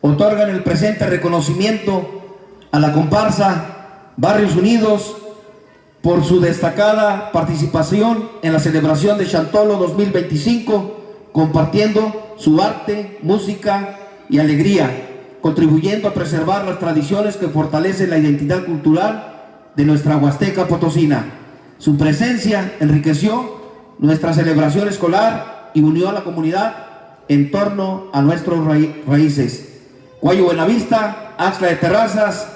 otorgan el presente reconocimiento a la comparsa Barrios Unidos por su destacada participación en la celebración de Chantolo 2025, compartiendo su arte, música y alegría, contribuyendo a preservar las tradiciones que fortalecen la identidad cultural de nuestra Huasteca Potosina. Su presencia enriqueció nuestra celebración escolar y unió a la comunidad en torno a nuestros raíces. Cuayo Buenavista, Axtla de Terrazas,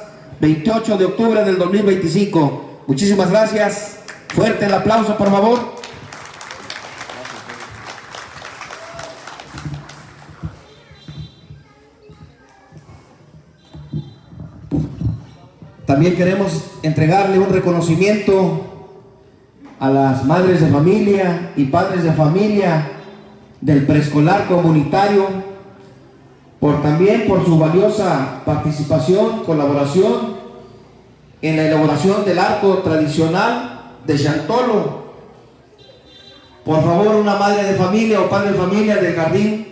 28 de octubre del 2025. Muchísimas gracias. Fuerte el aplauso, por favor. También queremos entregarle un reconocimiento a las madres de familia y padres de familia del preescolar comunitario, también por su valiosa participación, colaboración en la elaboración del arco tradicional de Chantolo. Por favor, una madre de familia o padre de familia del jardín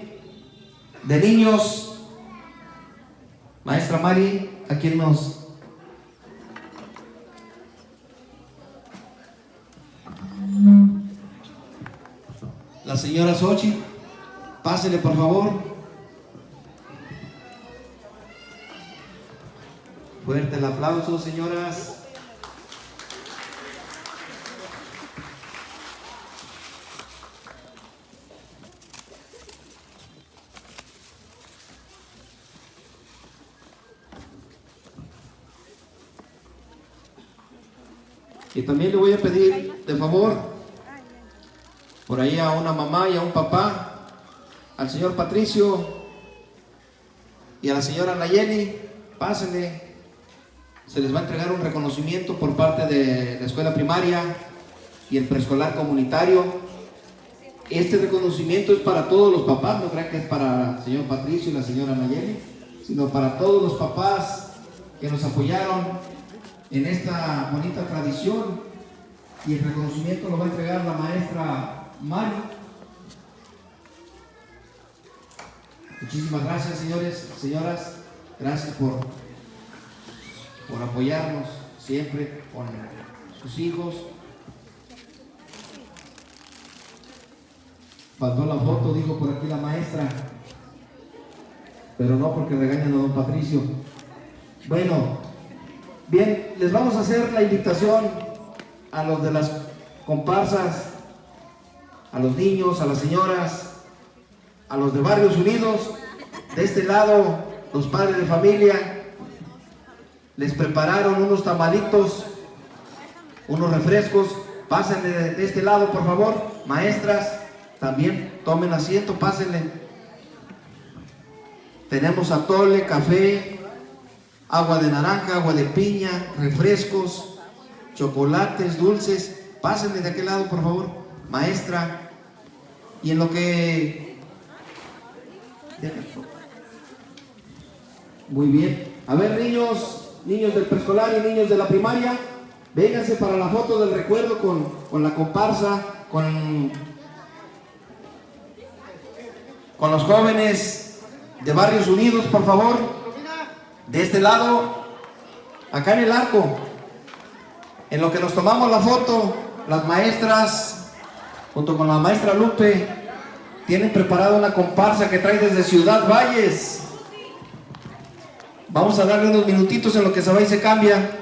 de niños, maestra Mari, ¿a quién nos...? La señora Xochitl, pásele por favor. Fuerte el aplauso, señoras. Y también le voy a pedir de favor por ahí a una mamá y a un papá, al señor Patricio y a la señora Nayeli, pásenle. Se les va a entregar un reconocimiento por parte de la escuela primaria y el preescolar comunitario. Este reconocimiento es para todos los papás, no crean que es para el señor Patricio y la señora Nayeli, sino para todos los papás que nos apoyaron en esta bonita tradición. Y el reconocimiento lo va a entregar la maestra Mari. Muchísimas gracias, señores, señoras. Gracias por apoyarnos siempre con sus hijos. Faltó la foto, dijo por aquí la maestra, pero no porque regañan a don Patricio. Bueno, bien, les vamos a hacer la invitación a los de las comparsas, a los niños, a las señoras, a los de Barrios Unidos. De este lado, los padres de familia les prepararon unos tamalitos, unos refrescos. Pásenle de este lado, por favor. Maestras, también tomen asiento, pásenle. Tenemos atole, café, agua de naranja, agua de piña, refrescos, chocolates, dulces. Pásenle de aquel lado, por favor, maestra. Y en lo que... Muy bien. A ver, niños del preescolar y niños de la primaria, vénganse para la foto del recuerdo con la comparsa, con los jóvenes de Barrios Unidos, por favor. De este lado, acá en el arco. En lo que nos tomamos la foto, las maestras, junto con la maestra Lupe, tienen preparada una comparsa que trae desde Ciudad Valles. Vamos a darle unos minutitos en lo que se va y se cambia.